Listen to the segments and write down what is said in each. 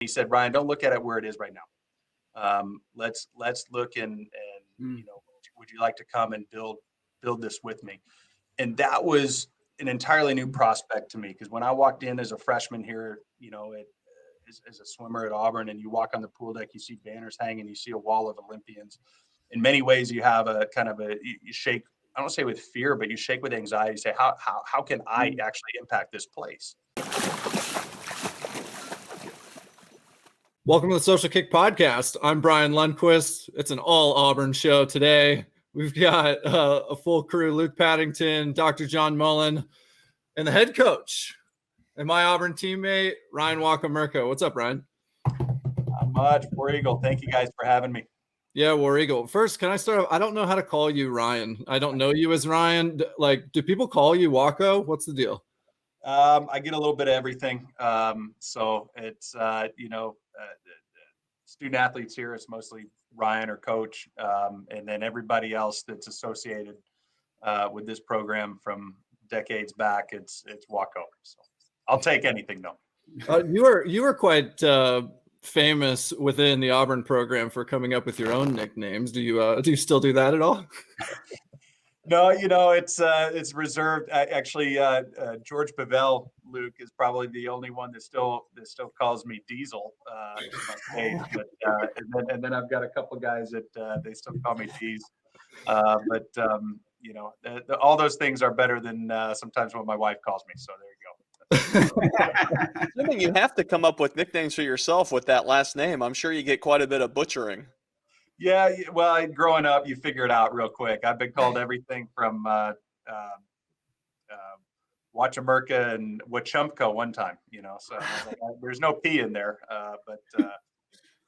he said, Ryan, don't look at it where it is right now. Let's look and would you like to come and build this with me? And that was an entirely new prospect to me, because when I walked in as a freshman here, as a swimmer at Auburn, and you walk on the pool deck, you see banners hanging, you see a wall of Olympians. In many ways, you have a kind of you shake, I don't say with fear, but you shake with anxiety. You say, how can I actually impact this place? Welcome to the Social Kick Podcast. I'm Brian Lundquist. It's an all Auburn show today. We've got a full crew: Luke Paddington, Dr. John Mullen, and the head coach, and my Auburn teammate, Ryan Wochomurka. What's up, Ryan? Not much. War Eagle. Thank you guys for having me. Yeah, War Eagle. First, can I start off? I don't know how to call you Ryan. I don't know you as Ryan. Like, do people call you Waco? What's the deal? I get a little bit of everything. So it's, student athletes here, it's mostly Ryan or Coach. And then everybody else that's associated with this program from decades back, it's Waco. So I'll take anything though. You were quite famous within the Auburn program for coming up with your own nicknames. Do you still do that at all? No, it's reserved. Actually, George Pavel, Luke, is probably the only one that still calls me Diesel. But and then I've got a couple guys that they still call me Deez. All those things are better than sometimes what my wife calls me. So there you go. Assuming you have to come up with nicknames for yourself with that last name, I'm sure you get quite a bit of butchering. Yeah, well, growing up, you figure it out real quick. I've been called everything from Wochomurka and Wochomurka one time, so there's no P in there, but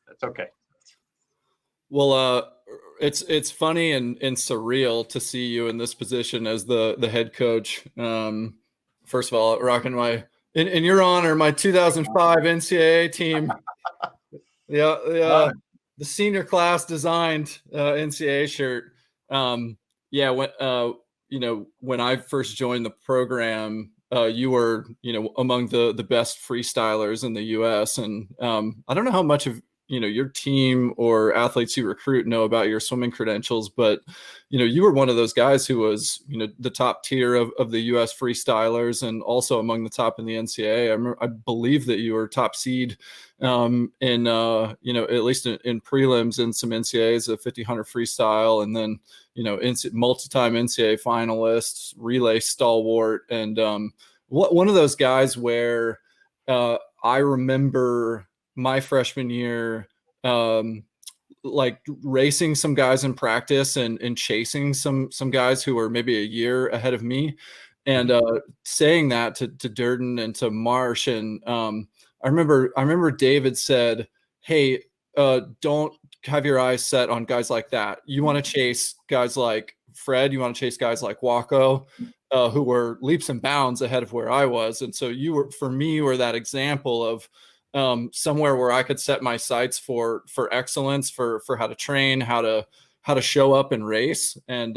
that's okay. Well, it's funny and surreal to see you in this position as the head coach. First of all, rocking in your honor, my 2005 NCAA team. The senior class designed NCAA shirt. When I first joined the program, you were, among the best freestylers in the U.S. And I don't know how much of your team or athletes you recruit know about your swimming credentials, but you were one of those guys who was the top tier of the U.S. freestylers, and also among the top in the NCAA. I believe that you were top seed in at least in prelims in some NCAAs, a 1500 freestyle, and then multi-time NCAA finalists, relay stalwart, and one of those guys where I remember my freshman year, like racing some guys in practice and chasing some guys who were maybe a year ahead of me, and saying that to Durden and to Marsh. And I remember David said, "Hey, don't have your eyes set on guys like that. You want to chase guys like Fred. You want to chase guys like Waco, who were leaps and bounds ahead of where I was." And so you were that example of somewhere where I could set my sights for excellence, for how to train, how to show up and race. And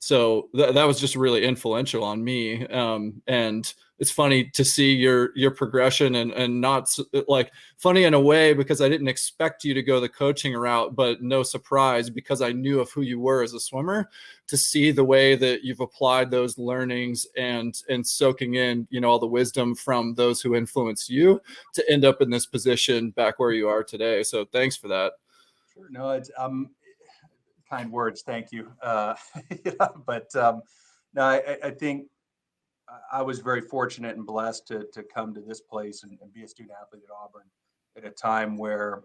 so that was just really influential on me. And it's funny to see your progression, and not like funny in a way, because I didn't expect you to go the coaching route, but no surprise, because I knew of who you were as a swimmer, to see the way that you've applied those learnings and soaking in, all the wisdom from those who influenced you to end up in this position back where you are today. So thanks for that. Sure. No, it's kind words. Thank you. But no, I think I was very fortunate and blessed to come to this place and be a student athlete at Auburn at a time where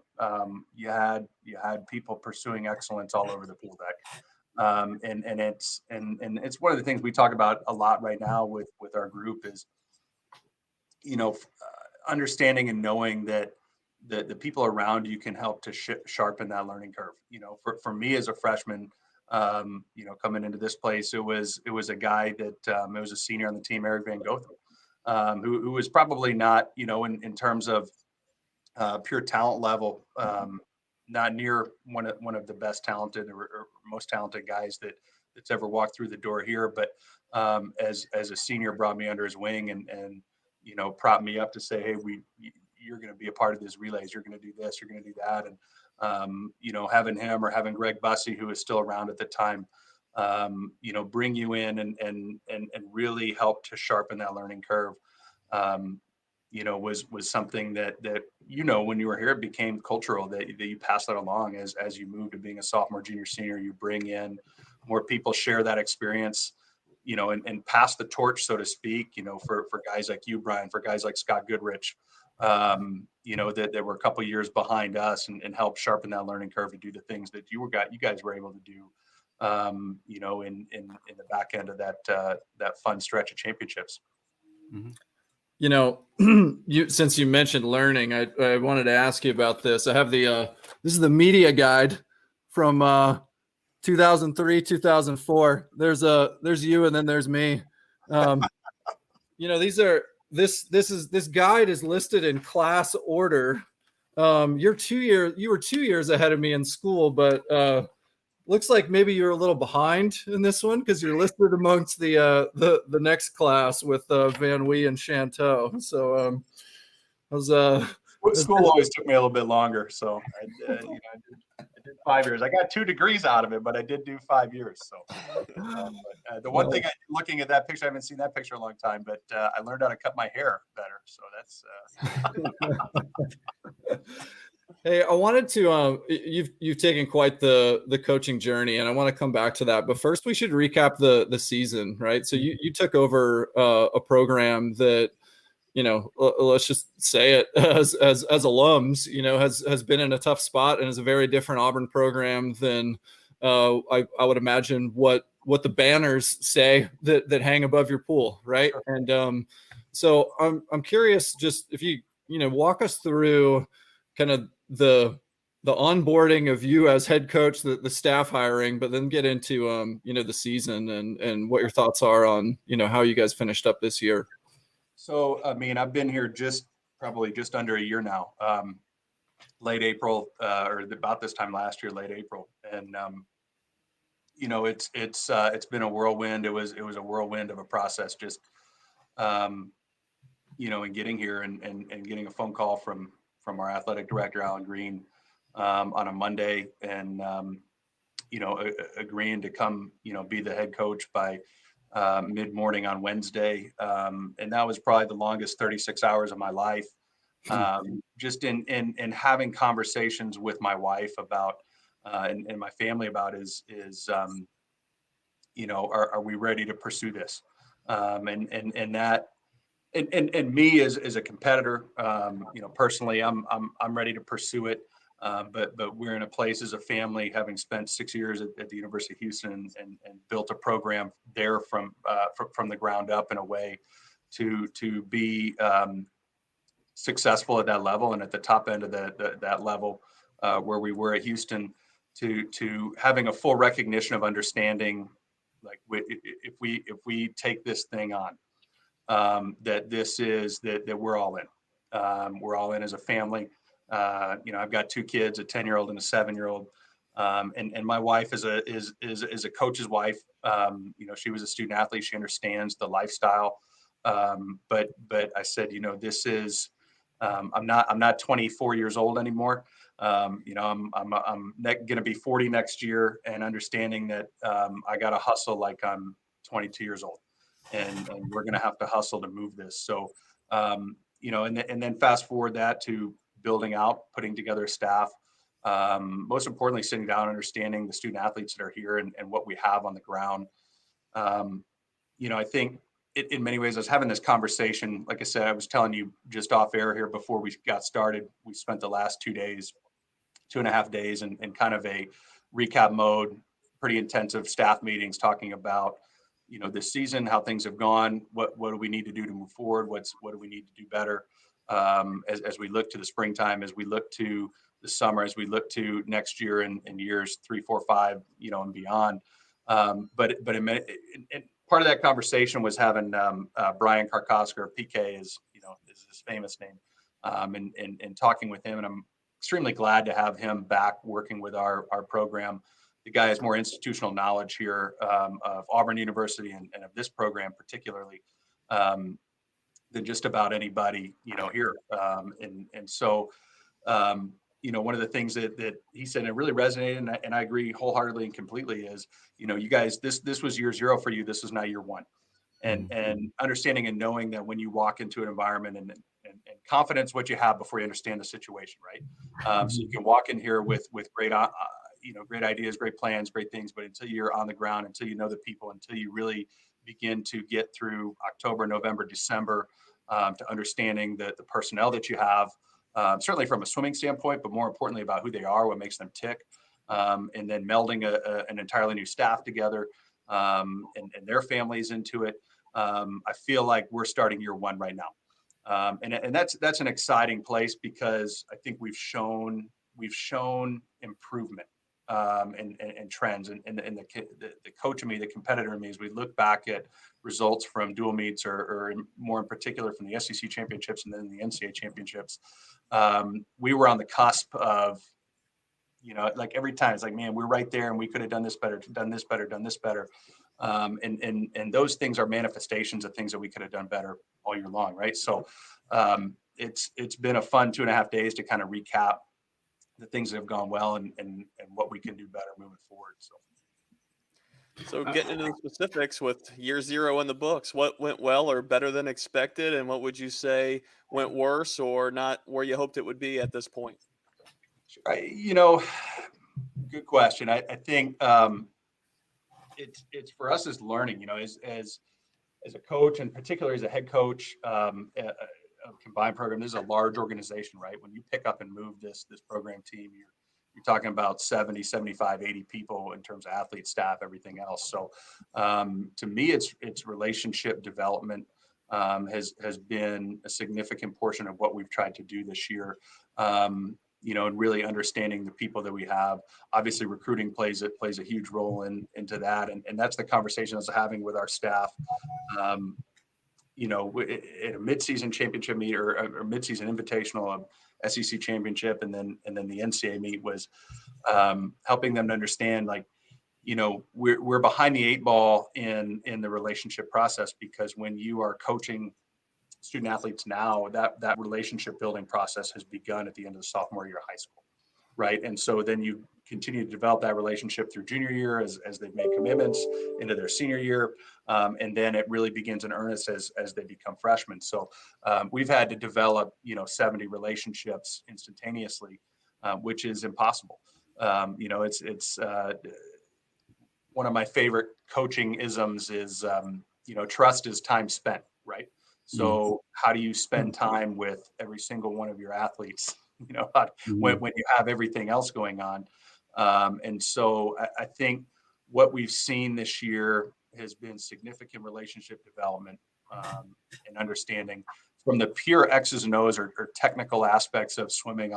you had people pursuing excellence all over the pool deck. And it's one of the things we talk about a lot right now with our group is, understanding and knowing that the people around you can help to sharpen that learning curve. For me as a freshman, coming into this place, it was a guy that it was a senior on the team, Eric Van Gotham, who was probably not, in terms of pure talent level, not near one of the best talented or most talented guys that's ever walked through the door here. But as a senior, brought me under his wing and propped me up to say, hey, you're going to be a part of these relays. You're going to do this, you're going to do that. And, having him or having Greg Bussey, who was still around at the time, bring you in and really help to sharpen that learning curve, was something that, when you were here, it became cultural that you pass that along as you move to being a sophomore, junior, senior. You bring in more people, share that experience, and pass the torch, so to speak, for guys like you, Brian, for guys like Scott Goodrich, that were a couple of years behind us and help sharpen that learning curve to do the things that you guys were able to do, in the back end of that fun stretch of championships. Mm-hmm. Since you mentioned learning, I wanted to ask you about this. I have this is the media guide from 2003, 2004. There's you, and then there's me. This guide is listed in class order. You were 2 years ahead of me in school, but looks like maybe you're a little behind in this one because you're listed amongst the next class with Van Wee and Chanteau. So school always took me a little bit longer. So I did 5 years. I got 2 degrees out of it, but I did do 5 years. So the one thing, looking at that picture, I haven't seen that picture in a long time, but I learned how to cut my hair better. So that's. Hey, I wanted to, you've taken quite the coaching journey, and I want to come back to that. But first, we should recap the season, right? So you took over a program that, let's just say it, as alums, has been in a tough spot and is a very different Auburn program than I would imagine what the banners say that hang above your pool, right? Sure. And so I'm curious, just if you walk us through kind of the onboarding of you as head coach, the staff hiring, but then get into the season and what your thoughts are on how you guys finished up this year. So, I've been here probably just under a year now, late April, or about this time last year, late April. And, it's been a whirlwind. It was a whirlwind of a process, just, in getting here and getting a phone call from our athletic director, Alan Green, on a Monday, and, agreeing to come, be the head coach by mid-morning on Wednesday. And that was probably the longest 36 hours of my life. Just in having conversations with my wife about, and my family about is are we ready to pursue this? And that, and me as a competitor, personally, I'm ready to pursue it. But we're in a place as a family, having spent 6 years at the University of Houston and built a program there from the ground up in a way to be successful at that level and at the top end of that level where we were at Houston, to having a full recognition of understanding, like if we take this thing on, that this is that we're all in. We're all in as a family. I've got 2 kids, a 10-year-old and a 7-year-old. And my wife is a coach's wife. She was a student athlete. She understands the lifestyle. But I said, this is, I'm not 24 years old anymore. I'm going to be 40 next year, and understanding that I got to hustle like I'm 22 years old, and we're going to have to hustle to move this. So, and then fast forward that to building out, putting together a staff, most importantly, sitting down, understanding the student athletes that are here and what we have on the ground. I think in many ways, I was having this conversation, like I said, I was telling you just off air here before we got started, we spent the last 2.5 days in kind of a recap mode, pretty intensive staff meetings, talking about, this season, how things have gone, what do we need to do to move forward? What do we need to do better? As we look to the springtime, as we look to the summer, as we look to next year and years 3, 4, 5, and beyond. But part of that conversation was having Brian Karkosker, PK is his famous name, and talking with him. And I'm extremely glad to have him back working with our program. The guy has more institutional knowledge here of Auburn University and of this program particularly. than just about anybody, here. And so, one of the things that he said, and it really resonated, and I agree wholeheartedly and completely, is, you guys, this was year zero for you. This is now year one. And understanding and knowing that when you walk into an environment, and confidence what you have before you understand the situation, right? So you can walk in here with great great ideas, great plans, great things, but until you're on the ground, until you know the people, until you really begin to get through October, November, December, to understanding the personnel that you have, certainly from a swimming standpoint, but more importantly about who they are, what makes them tick, and then melding an entirely new staff together, and their families into it. I feel like we're starting year one right now. And that's an exciting place, because I think we've shown improvement, and trends. And the coach in me, the competitor in me, as we look back at results from dual meets, or more in particular from the SEC championships and then the NCAA championships, we were on the cusp of, like every time it's like, man, we're right there, and we could have done this better, done this better, done this better. And those things are manifestations of things that we could have done better all year long, right? So it's been a fun 2.5 days to kind of recap the things that have gone well, and what we can do better moving forward. So getting into the specifics with year zero in the books, what went well or better than expected, and what would you say went worse or not where you hoped it would be at this point? Good question. I think it's for us as learning, as a coach, and particularly as a head coach, of a combined program. This is a large organization, right? When you pick up and move this program team, you're talking about 70, 75, 80 people in terms of athlete, staff, everything else. So to me, it's relationship development has been a significant portion of what we've tried to do this year. And really understanding the people that we have. Obviously, recruiting plays a huge role into that, and that's the conversation I was having with our staff. In a midseason championship meet, or midseason invitational, SEC championship, and then the NCAA meet, was helping them to understand, like, we're behind the 8 ball in the relationship process, because when you are coaching student athletes now, that relationship building process has begun at the end of the sophomore year of high school, right? And so then you continue to develop that relationship through junior year, as they've made commitments into their senior year, and then it really begins in earnest as they become freshmen. So we've had to develop 70 relationships instantaneously, which is impossible. It's one of my favorite coaching isms is trust is time spent, right? So how do you spend time with every single one of your athletes, when you have everything else going on? And so I think what we've seen this year has been significant relationship development, and understanding from the pure X's and O's, or technical aspects of swimming.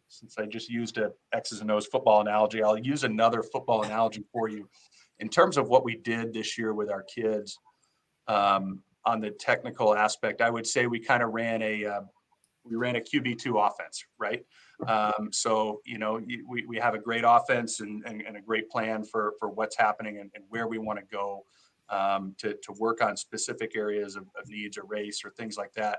Since I just used a X's and O's football analogy, I'll use another football analogy for you. In terms of what we did this year with our kids, on the technical aspect, I would say we kind of ran a QB2 offense, right? So we have a great offense and a great plan for what's happening, and where we want to go, to work on specific areas of needs, or race, or things like that.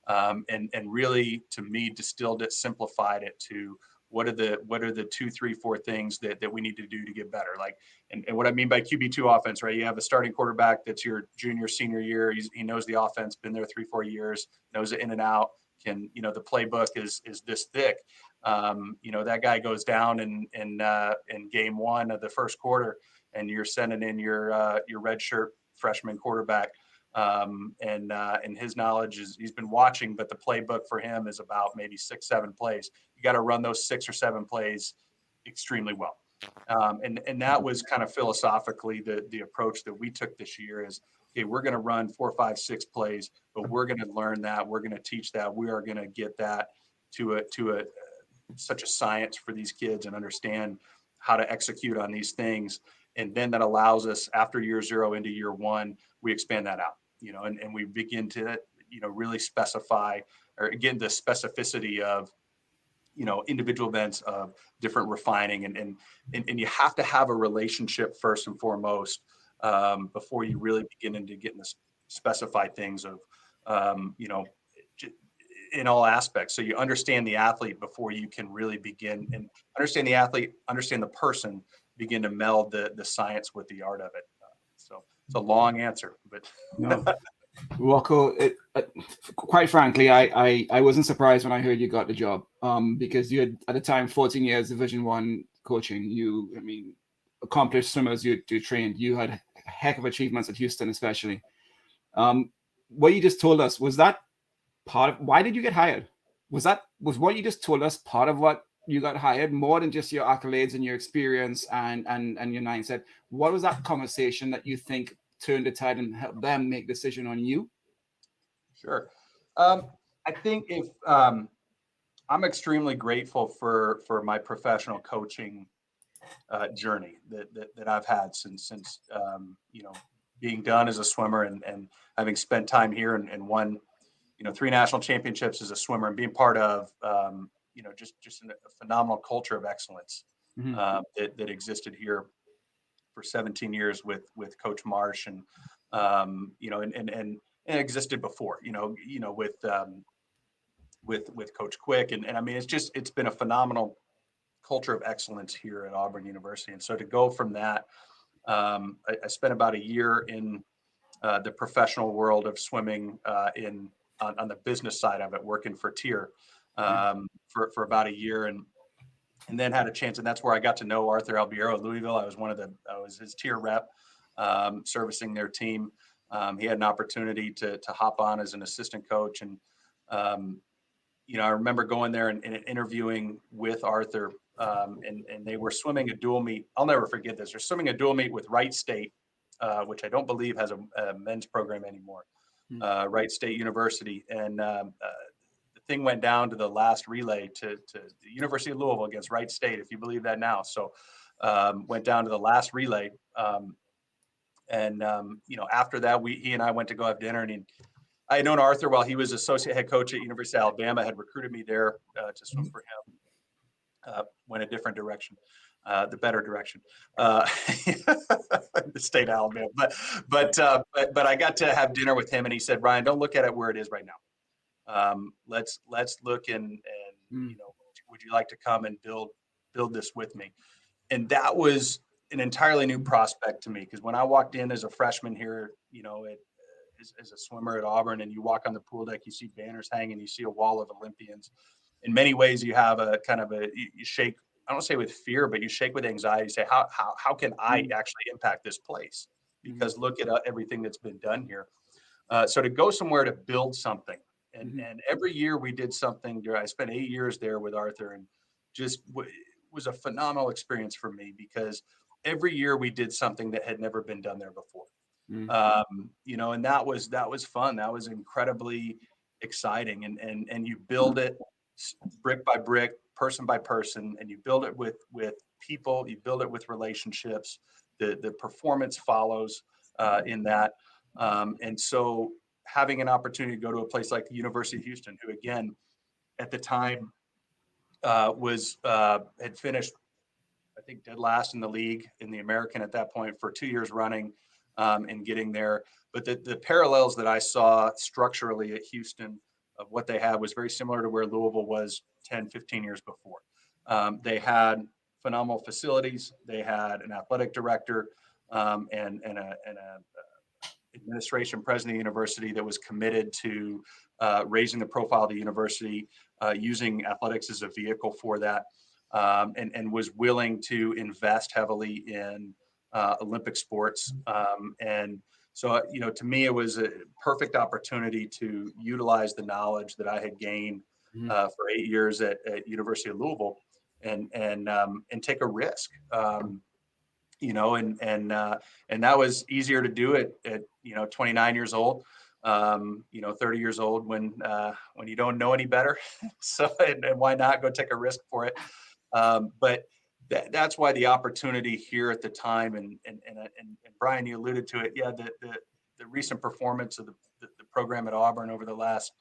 And really, to me, distilled it, simplified it to what are the 2, 3, 4 things that we need to do to get better. Like, and what I mean by QB2 offense, right? You have a starting quarterback that's your junior, senior year. He knows the offense, been there 3, 4 years, knows it in and out. The playbook is this thick. That guy goes down in game 1 of the first quarter, and you're sending in your redshirt freshman quarterback. And his knowledge is, he's been watching, but the playbook for him is about maybe 6, 7 plays. You got to run those 6 or 7 plays extremely well. And that was kind of philosophically the approach that we took this year is, okay, we're going to run 4, 5, 6 plays, but we're going to learn that. We're going to teach that. We are going to get that to such a science for these kids, and understand how to execute on these things. And then that allows us, after year 0 into year 1, we expand that out, and we begin to, really specify, or again, the specificity of, individual events, of different refining, and you have to have a relationship first and foremost, before you really begin into getting the specified things of, you know, in all aspects. So you understand the athlete before you can really begin and understand the athlete, understand the person, begin to meld the science with the art of it. So it's a long answer, but No, Rocco, quite frankly, I wasn't surprised when I heard you got the job, because you had at the time 14 years Division I coaching. I mean, accomplished swimmers you trained. You had heck of achievements at Houston, especially. What you just told us, was that part of why did you get hired? Was what you just told us part of what you got hired, more than just your accolades and your experience and your mindset? What was that conversation that you think turned the tide and helped them make decision on you? Sure. I think if I'm extremely grateful for my professional coaching journey that I've had since you know, being done as a swimmer and having spent time here and won, you know, 3 national championships as a swimmer, and being part of you know, just a phenomenal culture of excellence Mhm. that existed here for 17 years with Coach Marsh, and you know, and existed before, you know, with Coach Quick, and I mean, it's been a phenomenal culture of excellence here at Auburn University. And so to go from that, I spent about a year in the professional world of swimming on the business side of it, working for Tier for about a year, and then had a chance, and that's where I got to know Arthur Albiero at Louisville. I was his Tier rep, servicing their team. He had an opportunity to hop on as an assistant coach, and you know, I remember going there and interviewing with Arthur, and they were swimming a dual meet. I'll never forget this. They're swimming a dual meet with Wright State, which I don't believe has a men's program anymore. Wright State University, and the thing went down to the last relay to the University of Louisville against Wright State, if you believe that now. So went down to the last relay, and you know, after that, he and I went to go have dinner, and I had known Arthur while he was associate head coach at University of Alabama, had recruited me there to swim for him. Went a different direction, the better direction, the state of Alabama. But I got to have dinner with him, and he said, "Ryan, don't look at it where it is right now. Let's look and you know, would you like to come and build this with me?" And that was an entirely new prospect to me, because when I walked in as a freshman here, you know, as a swimmer at Auburn, and you walk on the pool deck, you see banners hanging, you see a wall of Olympians. In many ways, you have a kind of you shake, I don't say with fear, but you shake with anxiety. You say, how can I actually impact this place? Because look at everything that's been done here. So to go somewhere to build something, and every year we did something. I spent 8 years there with Arthur, and just was a phenomenal experience for me, because every year we did something that had never been done there before. You know, and that was fun. That was incredibly exciting, and you build it brick by brick, person by person, and you build it with people. You build it with relationships. The performance follows in that, and so having an opportunity to go to a place like the University of Houston, who again at the time had finished, I think, dead last in the league in the American at that point for 2 years running, and getting there. But the parallels that I saw structurally at Houston of what they had was very similar to where Louisville was 10, 15 years before. They had phenomenal facilities. They had an athletic director, and a administration president of the university that was committed to raising the profile of the university, using athletics as a vehicle for that. And was willing to invest heavily in Olympic sports. And so, you know, to me, it was a perfect opportunity to utilize the knowledge that I had gained for 8 years at University of Louisville, and take a risk. You know, and that was easier to do at you know, 29 years old. You know, 30 years old when you don't know any better. So and why not go take a risk for it? But that's why the opportunity here at the time, and Brian, you alluded to it. Yeah, the recent performance of the program at Auburn over the last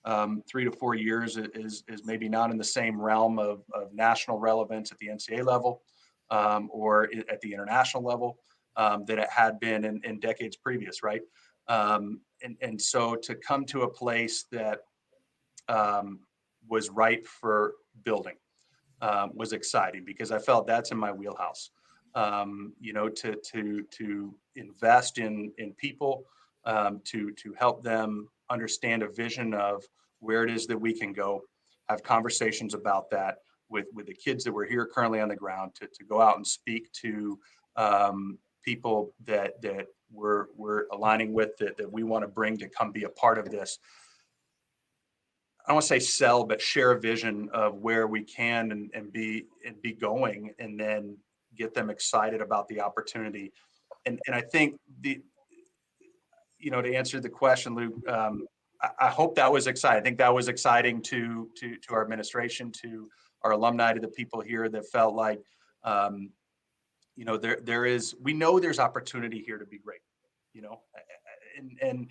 3 to 4 years is maybe not in the same realm of national relevance at the NCAA level, or at the international level, that it had been in decades previous, right? and so to come to a place that was right for building was exciting, because I felt that's in my wheelhouse. To invest in people, to help them understand a vision of where it is that we can go, have conversations about that with the kids that were here currently on the ground, to go out and speak to people that we're aligning with, that we want to bring to come be a part of this. I don't want to say sell, but share a vision of where we can and be going, and then get them excited about the opportunity. And I think to answer the question, Luke, I hope that was exciting. I think that was exciting to our administration, to our alumni, to the people here that felt like, we know there's opportunity here to be great, and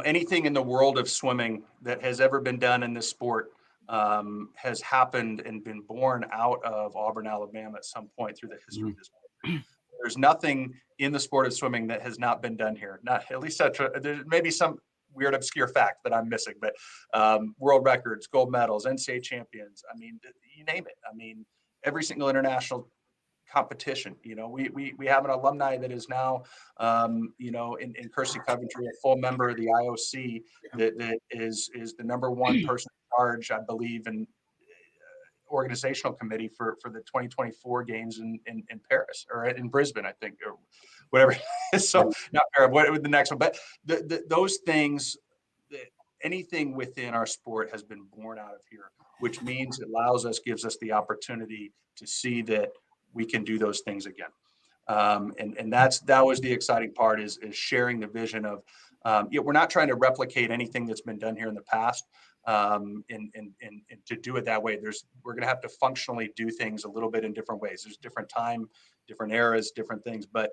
anything in the world of swimming that has ever been done in this sport has happened and been born out of Auburn, Alabama at some point through the history of this sport. There's nothing in the sport of swimming that has not been done here. Not at least there may be some weird obscure fact that I'm missing, but world records, gold medals, NCAA champions. I mean, you name it. I mean, every single international competition. We have an alumni that is now, in Kirsty Coventry, a full member of the IOC, that is the number one person in charge, I believe, in organizational committee for the 2024 games in Paris, or in Brisbane, I think, or whatever. So not Paris, what the next one, but those things, anything within our sport has been born out of here, which means it gives us the opportunity to see that we can do those things again. And that was the exciting part, is sharing the vision of, we're not trying to replicate anything that's been done here in the past, and to do it that way. We're going to have to functionally do things a little bit in different ways. There's different time, different eras, different things, but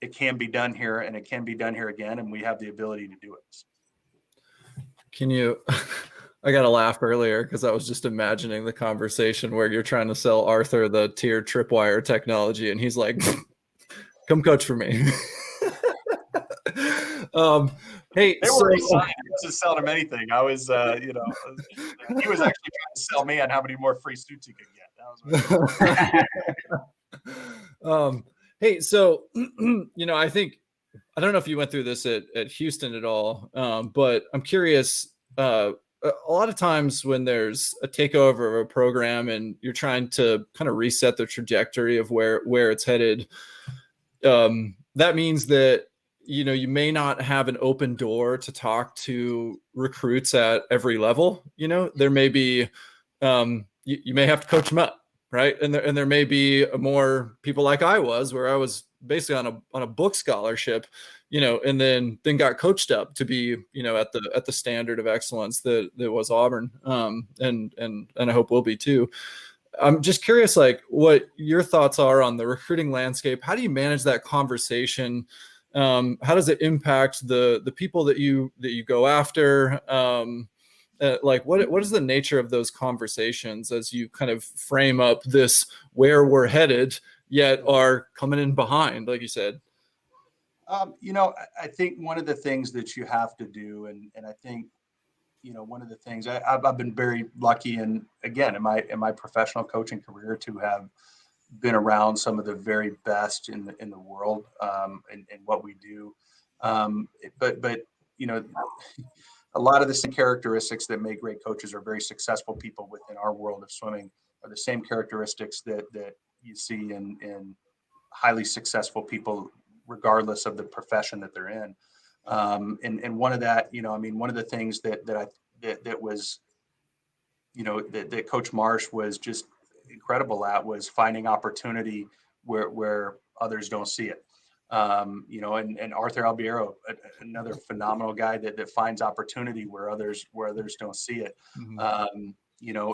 it can be done here, and it can be done here again, and we have the ability to do it. Can you, I got to laugh earlier because I was just imagining the conversation where you're trying to sell Arthur the tier tripwire technology, and he's like, come coach for me. Hey, they were excited to sell him anything. I was, he was actually trying to sell me on how many more free suits he could get. That was hey, so, I don't know if you went through this at Houston at all, but I'm curious, a lot of times when there's a takeover of a program and you're trying to kind of reset the trajectory of where it's headed, that means that, you may not have an open door to talk to recruits at every level. There may be, you may have to coach them up, right? And there may be more people like I was, where I was basically on a book scholarship, and then got coached up to be, at the standard of excellence that was Auburn, and I hope will be too. I'm just curious, like, what your thoughts are on the recruiting landscape. How do you manage that conversation? How does it impact the people that you go after? Like, what is the nature of those conversations as you kind of frame up this where we're headed, yet are coming in behind, like you said? I think one of the things that you have to do, and I think, one of the things I've been very lucky, and again, in my professional coaching career, to have been around some of the very best in the world, and what we do. But a lot of the same characteristics that make great coaches or very successful people within our world of swimming are the same characteristics that you see in highly successful people, regardless of the profession that they're in. And one of that, one of the things that was, that Coach Marsh was just incredible at, was finding opportunity where others don't see it. And Arthur Albiero, another phenomenal guy that finds opportunity where others don't see it. Mm-hmm.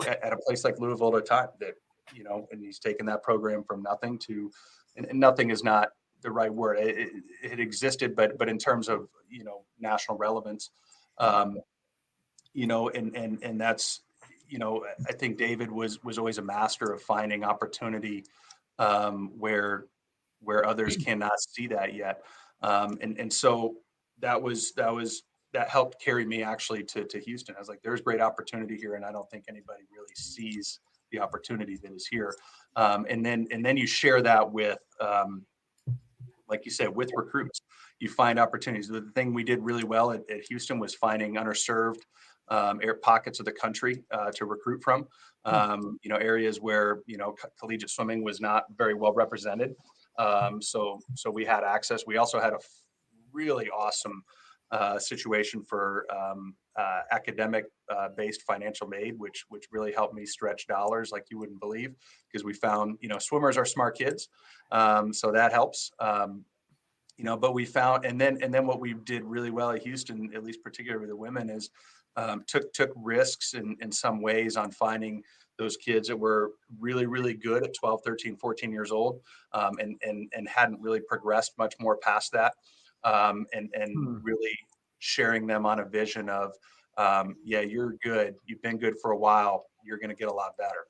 At a place like Louisville at a time, that, and he's taken that program from nothing to, and nothing is not the right word. It existed, but in terms of, national relevance, and that's, I think David was always a master of finding opportunity where others cannot see that yet. And so, that helped carry me actually to Houston. I was like, there's great opportunity here, and I don't think anybody really sees the opportunity that is here. And then you share that with, like you said, with recruits. You find opportunities. The thing we did really well at Houston was finding underserved air pockets of the country to recruit from. Areas where collegiate swimming was not very well represented. So we had access. We also had a really awesome situation for academic based financial aid, which really helped me stretch dollars like you wouldn't believe, because we found swimmers are smart kids, so that helps. But we found, and then what we did really well at Houston, at least particularly with the women, is took risks in some ways on finding those kids that were really, really good at 12, 13, 14 years old, and hadn't really progressed much more past that. And really sharing them on a vision of, you're good. You've been good for a while. You're going to get a lot better.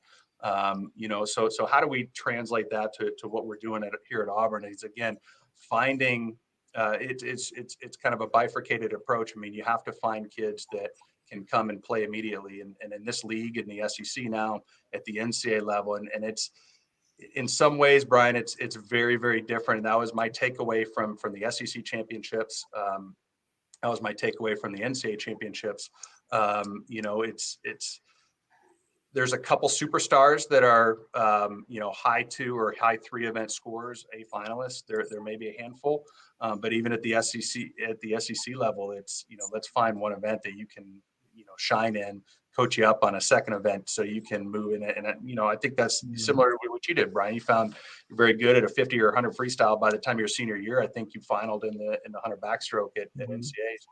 So how do we translate that to what we're doing here at Auburn? Is again, finding, it's kind of a bifurcated approach. I mean, you have to find kids that can come and play immediately. And in this league, in the SEC now, at the NCAA level, and it's, in some ways, Brian, it's very, very different. And that was my takeaway from the SEC championships. That was my takeaway from the NCAA championships. There's a couple superstars that are, high 2 or high 3 event scorers, A finalists. There may be a handful, but even at the SEC level, it's, let's find one event that you can, shine in, coach you up on a second event so you can move in it. And, I think that's similar to what you did, Brian. You found you're very good at a 50 or 100 freestyle. By the time your senior year, I think you finaled in the 100 backstroke at NCAAs.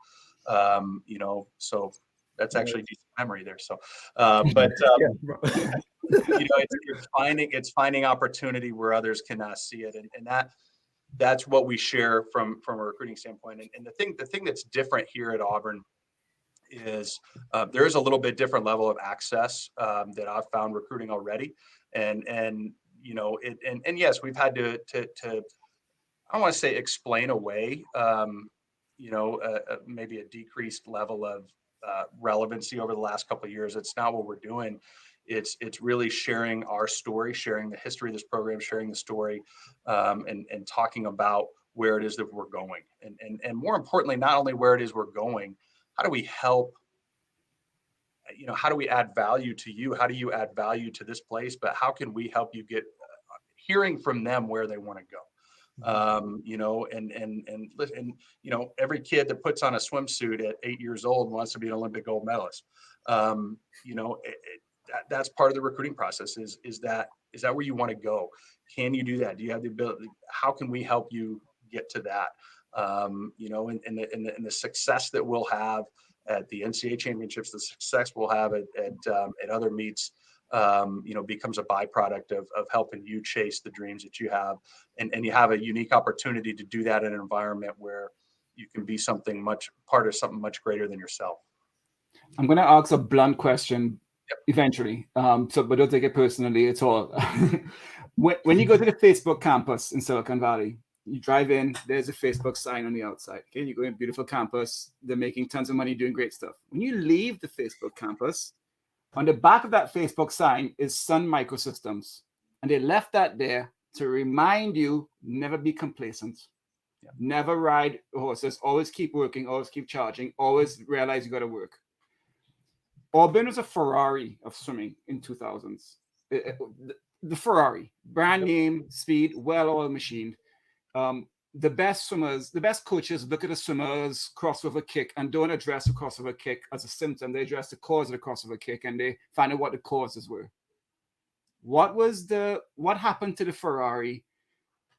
So that's actually a decent memory there. So, it's finding opportunity where others cannot see it. And that's what we share from a recruiting standpoint. And the thing that's different here at Auburn is there is a little bit different level of access that I've found recruiting already. And yes, we've had to I don't want to say explain away, maybe a decreased level of relevancy over the last couple of years. It's not what we're doing. It's really sharing our story, sharing the history of this program, sharing the story, and talking about where it is that we're going. And more importantly, not only where it is we're going, how do we help? How do we add value to you? How do you add value to this place? But how can we help you get hearing from them where they want to go? Every kid that puts on a swimsuit at 8 years old wants to be an Olympic gold medalist. That's part of the recruiting process. Is that where you want to go? Can you do that? Do you have the ability? How can we help you get to that? And the success that we'll have at the NCAA championships, the success we'll have at other meets, becomes a byproduct of helping you chase the dreams that you have. And you have a unique opportunity to do that in an environment where you can be part of something much greater than yourself. I'm going to ask a blunt question eventually. But don't take it personally at all. When you go to the Facebook campus in Silicon Valley, you drive in, there's a Facebook sign on the outside. Okay, you go in, beautiful campus. They're making tons of money, doing great stuff. When you leave the Facebook campus, on the back of that Facebook sign is Sun Microsystems. And they left that there to remind you, never be complacent. Yeah. Never ride horses. Always keep working. Always keep charging. Always realize you got to work. Auburn was a Ferrari of swimming in 2000s. The Ferrari. Brand name, speed, well-oiled machine. The best swimmers, the best coaches look at a swimmer's crossover kick and don't address the crossover kick as a symptom. They address the cause of the crossover kick and they find out what the causes were. What happened to the Ferrari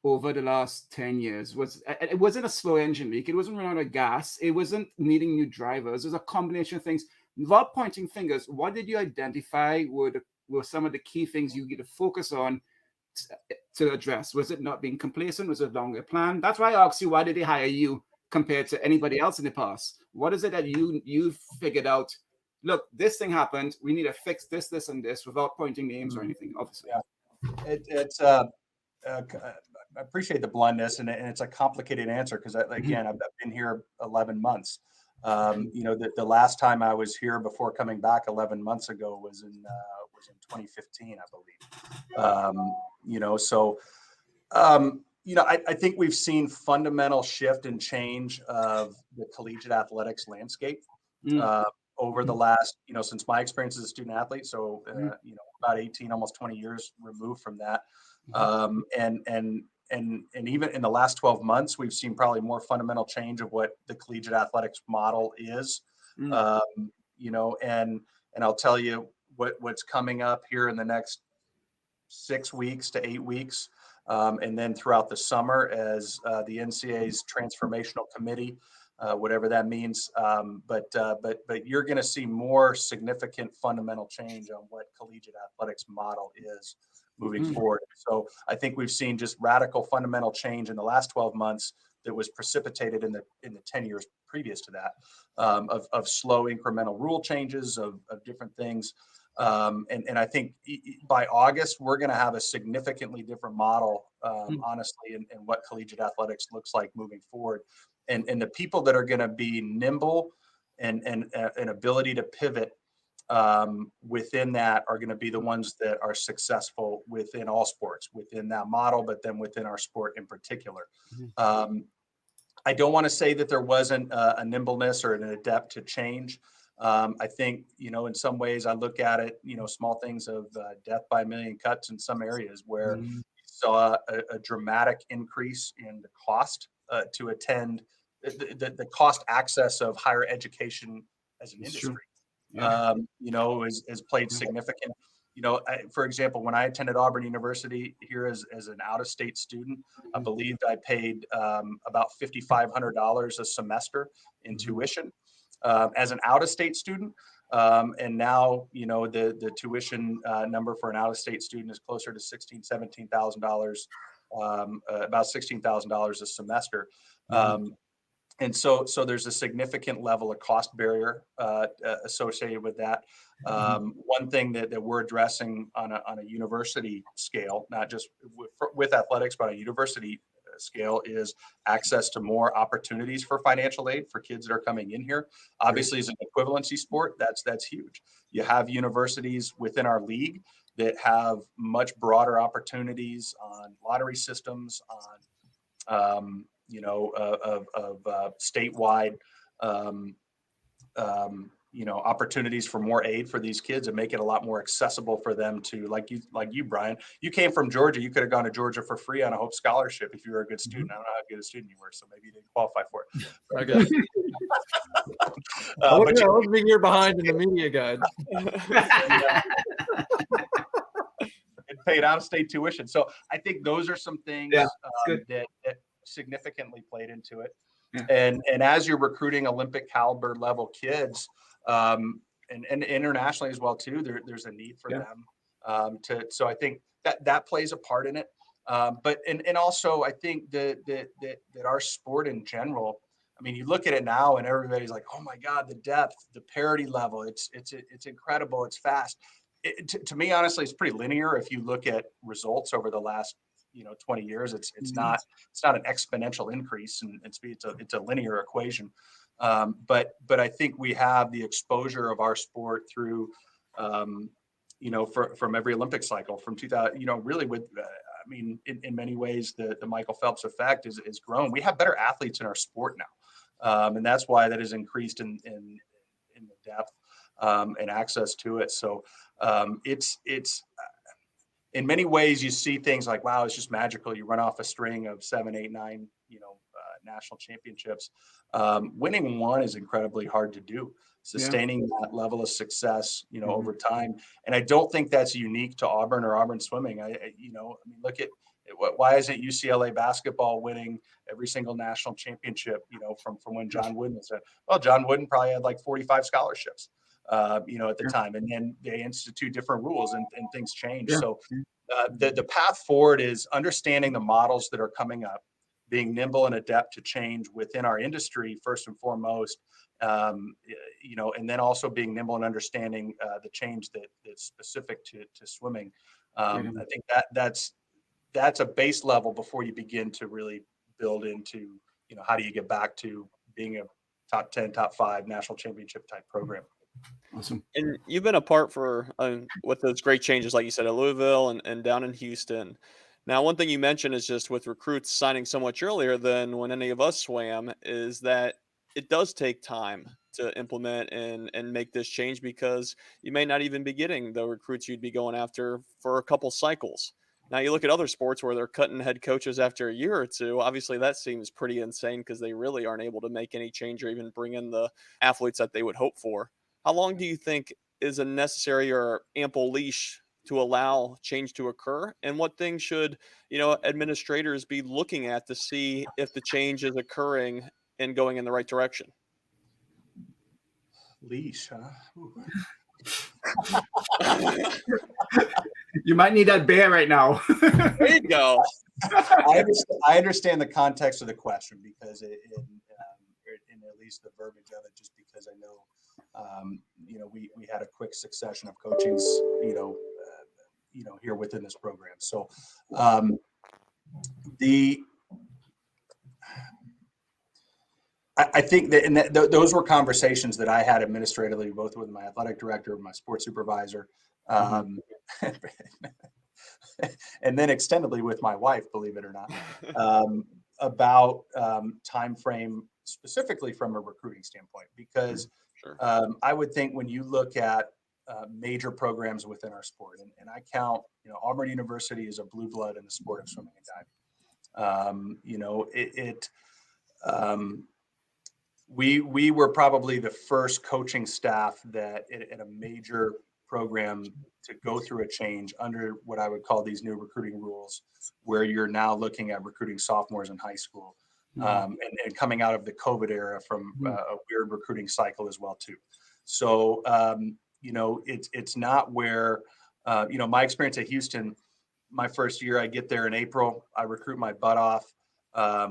over the last 10 years? It wasn't a slow engine leak. It wasn't running out of gas. It wasn't needing new drivers. It was a combination of things. Without pointing fingers, what did you identify were some of the key things you get to focus on to address? Was it not being complacent? Was it longer plan? That's why I asked you, why did they hire you compared to anybody else in the past? What is it that you figured out? Look, this thing happened. We need to fix this, this, and this without pointing names or anything, obviously. Yeah. It's appreciate the bluntness, and it's a complicated answer because again, I've been here 11 months. The last time I was here before coming back 11 months ago was in 2015, I believe. I think we've seen fundamental shift and change of the collegiate athletics landscape over the last, since my experience as a student athlete. So, about 18, almost 20 years removed from that. And even in the last 12 months, we've seen probably more fundamental change of what the collegiate athletics model is. And I'll tell you what's coming up here in the next 6 weeks to 8 weeks. And then throughout the summer as the NCAA's transformational committee, whatever that means. But you're going to see more significant fundamental change on what collegiate athletics model is moving forward. So I think we've seen just radical fundamental change in the last 12 months that was precipitated in the 10 years previous to that, of slow incremental rule changes of different things. And I think by August, we're going to have a significantly different model, honestly, in what collegiate athletics looks like moving forward. And the people that are going to be nimble and an ability to pivot within that are going to be the ones that are successful within all sports, within that model, but then within our sport in particular. I don't want to say that there wasn't a nimbleness or an adept to change. I think, in some ways I look at it, small things of death by a million cuts in some areas where you saw a dramatic increase in the cost to attend the cost access of higher education as an industry. Has played significant. For example, when I attended Auburn University here as an out-of-state student, I believed I paid about $5,500 a semester in tuition as an out-of-state student. And now, the tuition number for an out-of-state student is closer to $16,000, $17,000, about $16,000 a semester. And so there's a significant level of cost barrier associated with that. One thing that we're addressing on a university scale, not just with athletics, but on a university scale, is access to more opportunities for financial aid for kids that are coming in here. Obviously, as an equivalency sport, that's huge. You have universities within our league that have much broader opportunities on lottery systems, on statewide, opportunities for more aid for these kids and make it a lot more accessible for them to, like you, Brian. You came from Georgia. You could have gone to Georgia for free on a Hope Scholarship if you were a good student. I don't know how good a student you were, so maybe you didn't qualify for it. Okay. I was a year behind in the media guide. It paid out-of-state tuition. So I think those are some things that significantly played into it. And as you're recruiting Olympic caliber level kids, and internationally as well too, there's a need for them so I think that plays a part in it. But also I think that our sport in general, I mean, you look at it now and everybody's like, oh my God, the depth, the parity level, it's incredible, it's fast. To me, honestly, it's pretty linear. If you look at results over the last 20 years, it's not an exponential increase in speed. It's a linear equation. But I think we have the exposure of our sport through, from every Olympic cycle from 2000, really with, in many ways, the Michael Phelps effect is grown. We have better athletes in our sport now. And that's why that has increased in the depth and access to it. So it's in many ways you see things like, wow, it's just magical. You run off a string of 7, 8, 9, national championships. Winning one is incredibly hard to do. Sustaining that level of success, over time. And I don't think that's unique to Auburn or Auburn swimming. Look at why isn't UCLA basketball winning every single national championship, from when John Wooden was there? Well, John Wooden probably had like 45 scholarships, at the time. And then they institute different rules and things change. So the path forward is understanding the models that are coming up, being nimble and adept to change within our industry, first and foremost, and then also being nimble and understanding the change that's specific to swimming. I think that's a base level before you begin to really build into, how do you get back to being a top 10, top 5 national championship type program. Awesome. And you've been a part for with those great changes, like you said, at Louisville and down in Houston. Now, one thing you mentioned is just with recruits signing so much earlier than when any of us swam, is that it does take time to implement and make this change, because you may not even be getting the recruits you'd be going after for a couple cycles. Now, you look at other sports where they're cutting head coaches after a year or two. Obviously, that seems pretty insane because they really aren't able to make any change or even bring in the athletes that they would hope for. How long do you think is a necessary or ample leash to allow change to occur? And what things should, administrators be looking at to see if the change is occurring and going in the right direction? Leash, huh? Ooh. You might need that bear right now. There you go. I understand the context of the question, because in at least the verbiage of it, just because I know, we had a quick succession of coachings, here within this program. So I think that, and those were conversations that I had administratively, both with my athletic director, my sports supervisor, and then extendedly with my wife, believe it or not, about time frame, specifically from a recruiting standpoint, because Sure. I would think when you look at major programs within our sport, and I count, Auburn University is a blue blood in the sport of swimming and diving. We were probably the first coaching staff that in a major program to go through a change under what I would call these new recruiting rules, where you're now looking at recruiting sophomores in high school, and coming out of the COVID era from a weird recruiting cycle as well too. So it's not where my experience at Houston, my first year, I get there in April, I recruit my butt off.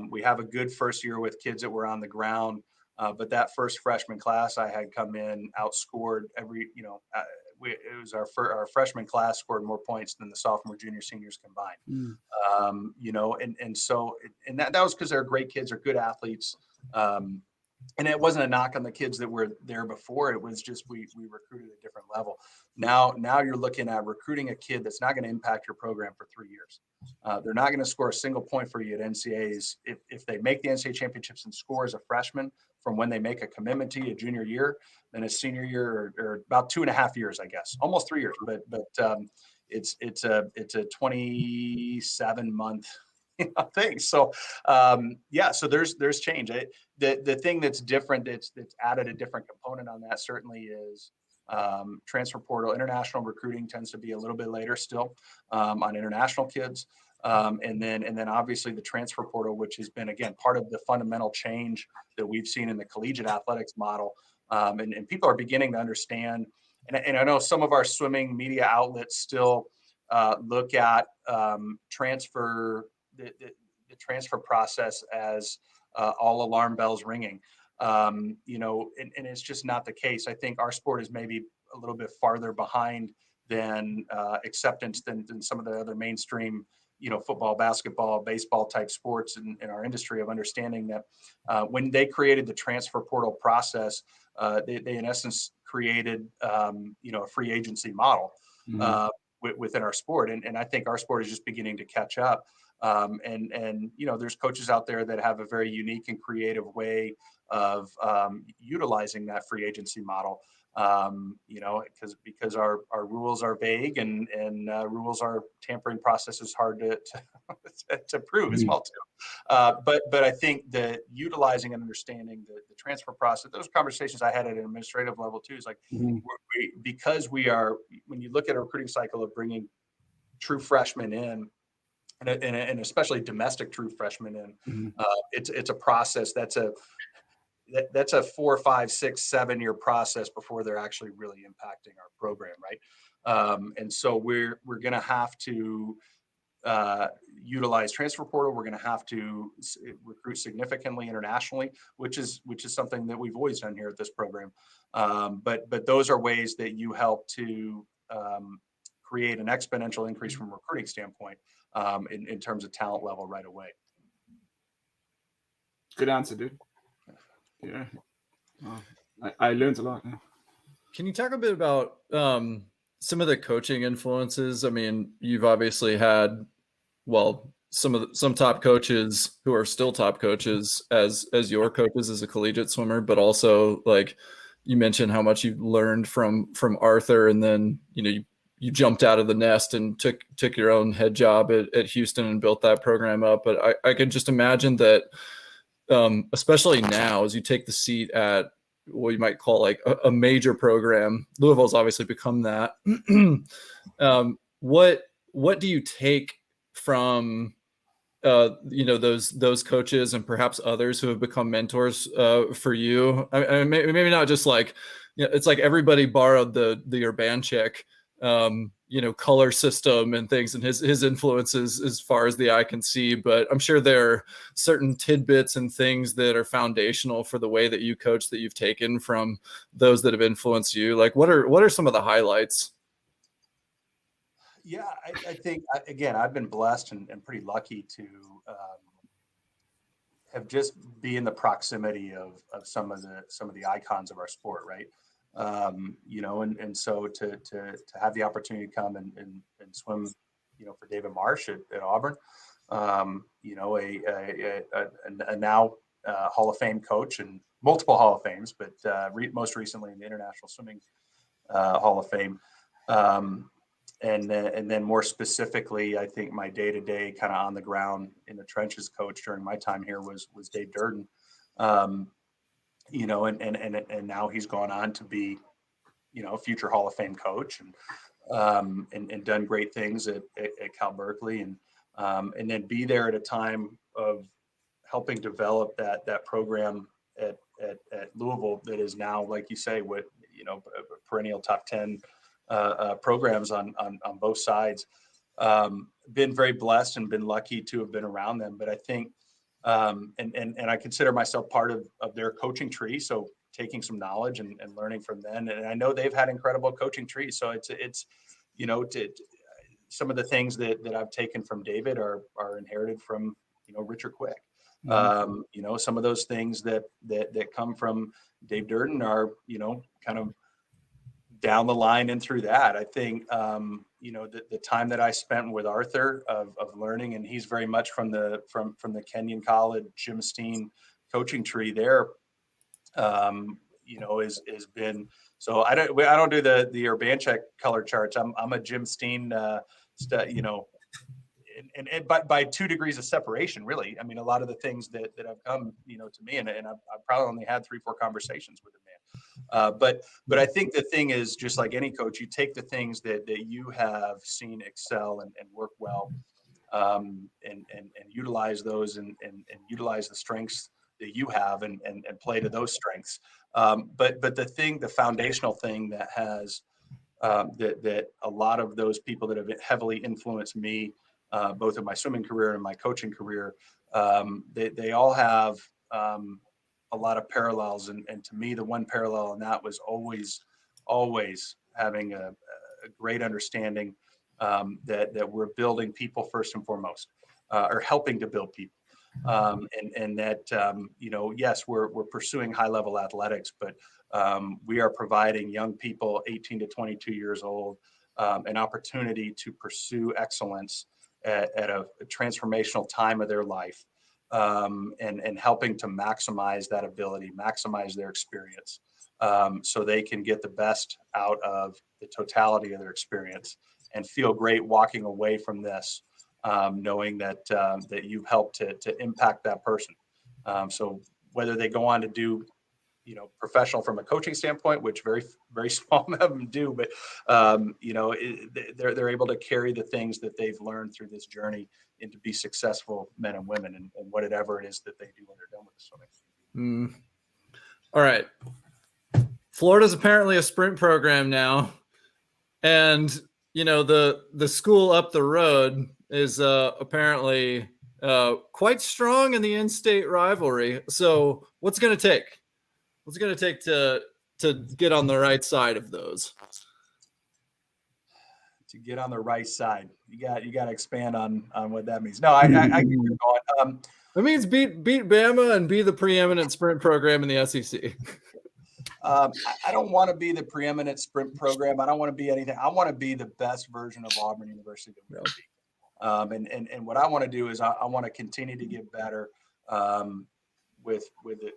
We have a good first year with kids that were on the ground. But that first freshman class I had come in, outscored every, it was our freshman class scored more points than the sophomore, junior, seniors combined. And that was because they're great kids, they're good athletes. And it wasn't a knock on the kids that were there before. It was just we recruited at a different level. Now you're looking at recruiting a kid that's not going to impact your program for 3 years. They're not going to score a single point for you at NCAAs. If they make the NCAA championships and score as a freshman from when they make a commitment to you a junior year, then a senior year, or about 2.5 years, I guess, almost 3 years. But it's a 27-month thing. So so there's change. The thing that's different, that's added a different component on that, certainly is transfer portal. International recruiting tends to be a little bit later still on international kids. And then obviously the transfer portal, which has been, again, part of the fundamental change that we've seen in the collegiate athletics model. And people are beginning to understand. And I know some of our swimming media outlets still look at transfer, the transfer process as all alarm bells ringing. And it's just not the case. I think our sport is maybe a little bit farther behind than acceptance than some of the other mainstream, football, basketball, baseball type sports in our industry, of understanding that when they created the transfer portal process, they in essence created, a free agency model within our sport. And I think our sport is just beginning to catch up. There's coaches out there that have a very unique and creative way of utilizing that free agency model. Because our rules are vague, and rules are tampering process is hard to prove as well too. But I think that utilizing and understanding the transfer process, those conversations I had at an administrative level too, is like, because we are, when you look at a recruiting cycle of bringing true freshmen in, and especially domestic true freshmen in, it's a process that's a 4, 5, 6, 7 year process before they're actually really impacting our program, right? And so we're going to have to utilize transfer portal. We're going to have to recruit significantly internationally, which is something that we've always done here at this program. But those are ways that you help to create an exponential increase from a recruiting standpoint in terms of talent level right away. Good answer, dude. Yeah. I learned a lot. Yeah. Can you talk a bit about some of the coaching influences? I mean, you've obviously had, well, some top coaches who are still top coaches as your coaches as a collegiate swimmer, but also like you mentioned how much you learned from Arthur, and then you jumped out of the nest and took your own head job at Houston and built that program up. But I can just imagine that, especially now as you take the seat at what you might call like a major program. Louisville's obviously become that. What do you take from those coaches and perhaps others who have become mentors for you? I mean, maybe not just like, it's like everybody borrowed the Urbanchek color system and things, and his influences as far as the eye can see. But I'm sure there are certain tidbits and things that are foundational for the way that you coach that you've taken from those that have influenced you. Like what are some of the highlights? Yeah, I think, again, I've been blessed and pretty lucky to have just be in the proximity of some of the icons of our sport, right? And so to have the opportunity to come and swim, for David Marsh at Auburn, a now Hall of Fame coach and multiple Hall of Fames, but most recently in the International Swimming Hall of Fame. And then more specifically, I think my day-to-day kind of on the ground in the trenches coach during my time here was Dave Durden, and now he's gone on to be, a future Hall of Fame coach and done great things at Cal Berkeley, and then be there at a time of helping develop that program at Louisville that is now, like you say, what perennial top 10 programs on both sides. Been very blessed and been lucky to have been around them. But I think, and I consider myself part of their coaching tree. So taking some knowledge and learning from them. And I know they've had incredible coaching trees. So it's some of the things that I've taken from David are inherited from, Richard Quick. Mm-hmm. Some of those things that come from Dave Durden are, kind of down the line and through that. I think, the time that I spent with Arthur of learning, and he's very much from the Kenyon College, Jim Steen coaching tree there, has been, so I don't do the Urbanchek color charts. I'm a Jim Steen, and by 2 degrees of separation, really. I mean, a lot of the things that have come, to me, and I've probably only had 3-4 conversations with the man. But I think the thing is, just like any coach, you take the things that you have seen excel and work well, and utilize those and utilize the strengths that you have and play to those strengths. But the foundational thing that has that a lot of those people that have heavily influenced me, both in my swimming career and my coaching career, they all have a lot of parallels. And to me, the one parallel in that was always having a great understanding that we're building people first and foremost, or helping to build people. And that, yes, we're pursuing high level athletics, but we are providing young people 18 to 22 years old an opportunity to pursue excellence at a transformational time of their life, and helping to maximize that ability, maximize their experience, so they can get the best out of the totality of their experience and feel great walking away from this, knowing that you've helped to impact that person. So whether they go on to do, professional from a coaching standpoint, which very, very small of them do, but they're able to carry the things that they've learned through this journey and to be successful men and women and whatever it is that they do when they're done with the swimming. All right. Florida's apparently a sprint program now, and the school up the road is apparently quite strong in the in-state rivalry. So what's it going to take? What's it going to take to get on the right side of those? To get on the right side. You got to expand on what that means. No, I get you going. It means beat Bama and be the preeminent sprint program in the SEC. I don't want to be the preeminent sprint program. I don't want to be anything. I want to be the best version of Auburn University that we can be. And what I want to do is I want to continue to get better with the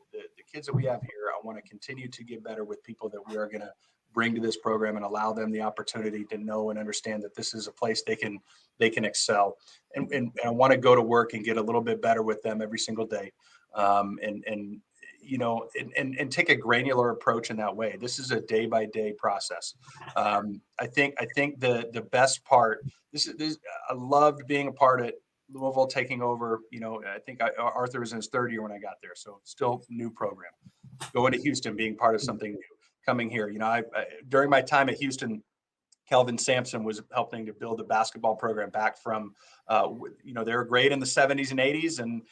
kids that we have here. I want to continue to get better with people that we are going to bring to this program and allow them the opportunity to know and understand that this is a place they can excel. And I want to go to work and get a little bit better with them every single day. And take a granular approach in that way. This is a day by day process. I think the best part, I loved being a part of Louisville taking over. I think Arthur was in his third year when I got there. So still new program, going to Houston, being part of something new, coming here. I during my time at Houston, Kelvin Sampson was helping to build the basketball program back from, they were great in the 70s and 80s and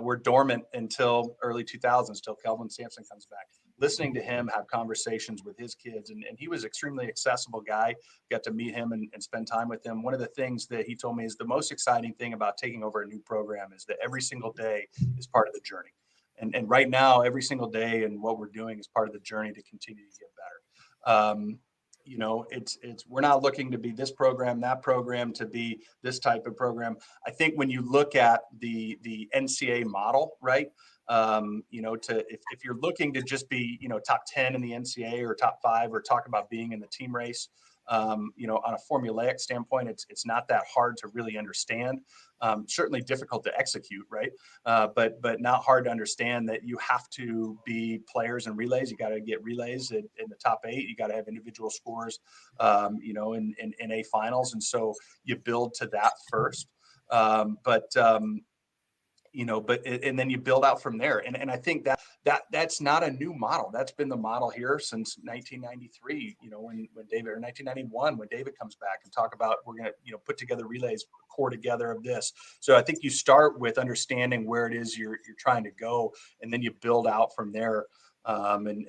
were dormant until early 2000s, till Kelvin Sampson comes back. Listening to him have conversations with his kids, and he was an extremely accessible guy. Got to meet him and spend time with him. One of the things that he told me is the most exciting thing about taking over a new program is that every single day is part of the journey. And right now, every single day and what we're doing is part of the journey to continue to get better. We're not looking to be this program, that program, to be this type of program. I think when you look at the NCAA model, right? If you're looking to just be, top 10 in the NCAA or top 5, or talk about being in the team race, on a formulaic standpoint, it's not that hard to really understand. Certainly difficult to execute, right? But not hard to understand that you have to be players in relays. You got to get relays in the top 8. You got to have individual scores, in A finals, and so you build to that first. And then you build out from there. And I think that's not a new model. That's been the model here since 1993, when David, or 1991, when David comes back and talk about, we're going to, put together relays, core together of this. So I think you start with understanding where it is you're trying to go, and then you build out from there. And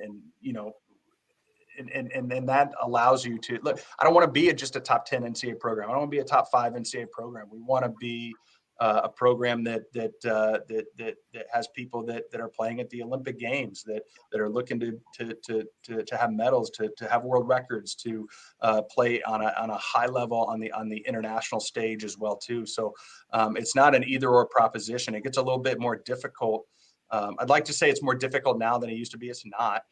that allows you to look. I don't want to be just a top 10 NCAA program. I don't want to be a top 5 NCAA program. We want to be a program that has people that are playing at the Olympic Games, that are looking to have medals, to have world records, to play on a high level on the international stage as well too. So it's not an either or proposition. It gets a little bit more difficult. I'd like to say it's more difficult now than it used to be. It's not.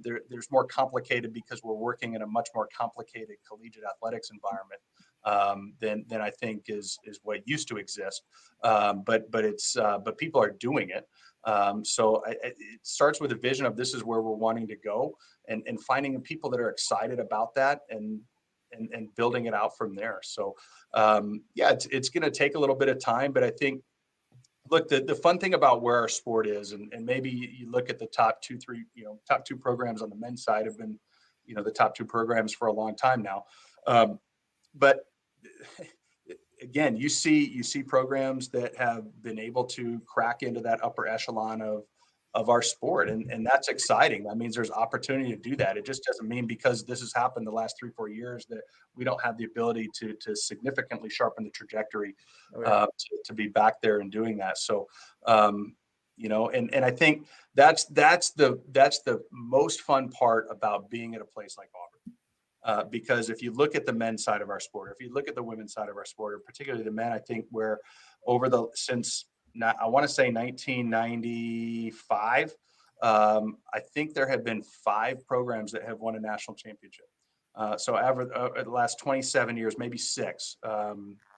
There's more complicated because we're working in a much more complicated collegiate athletics environment than I think is what used to exist. But people are doing it. So it starts with a vision of this is where we're wanting to go, and finding people that are excited about that and building it out from there. So it's going to take a little bit of time, but I think, look, the fun thing about where our sport is, and maybe you look at the top 2 programs on the men's side have been, the top 2 programs for a long time now. But again, you see programs that have been able to crack into that upper echelon of our sport, and that's exciting. That means there's opportunity to do that. It just doesn't mean because this has happened the last 3-4 years that we don't have the ability to significantly sharpen the trajectory to be back there and doing that. So and I think that's the most fun part about being at a place like Auburn. Because if you look at the men's side of our sport, if you look at the women's side of our sport, or particularly the men, I think where I want to say 1995, I think there have been 5 programs that have won a national championship. So the last 27 years, maybe 6.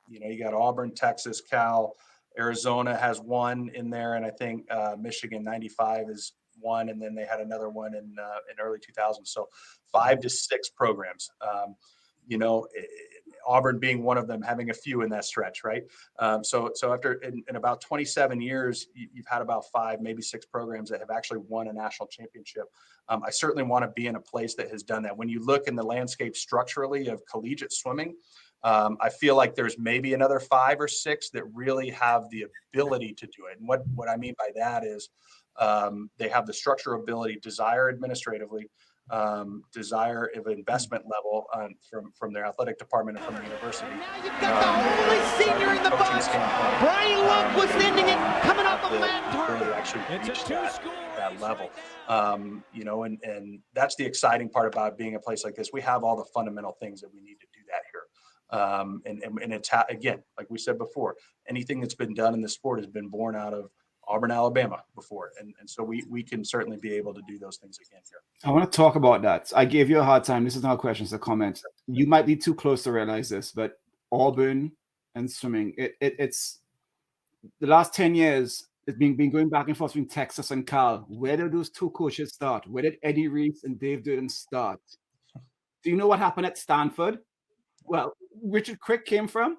You got Auburn, Texas, Cal, Arizona has one in there, and I think Michigan 95 is one, and then they had another one in early 2000s. So 5 to 6 programs. Auburn being one of them, having a few in that stretch, right? So after in about 27 years, you've had about 5, maybe 6 programs that have actually won a national championship. I certainly want to be in a place that has done that. When you look in the landscape structurally of collegiate swimming, I feel like there's maybe another 5 or 6 that really have the ability to do it. And what I mean by that is they have the structural ability, desire administratively, desire of investment level from their athletic department and from the university. Now you've got the only senior in the bunch. Brian Love was ending it, coming off a mat turn. To actually reach that level. And that's the exciting part about being a place like this. We have all the fundamental things that we need to do that here. And it's again, like we said before, anything that's been done in the sport has been born out of Auburn, Alabama before. And so we can certainly be able to do those things again here. I want to talk about that. I gave you a hard time. This is not a question, it's a comment. You might be too close to realize this, but Auburn and swimming, it's the last 10 years, it's been going back and forth between Texas and Cal. Where did those two coaches start? Where did Eddie Reese and Dave Durden start? Do you know what happened at Stanford? Well, Richard Crick came from.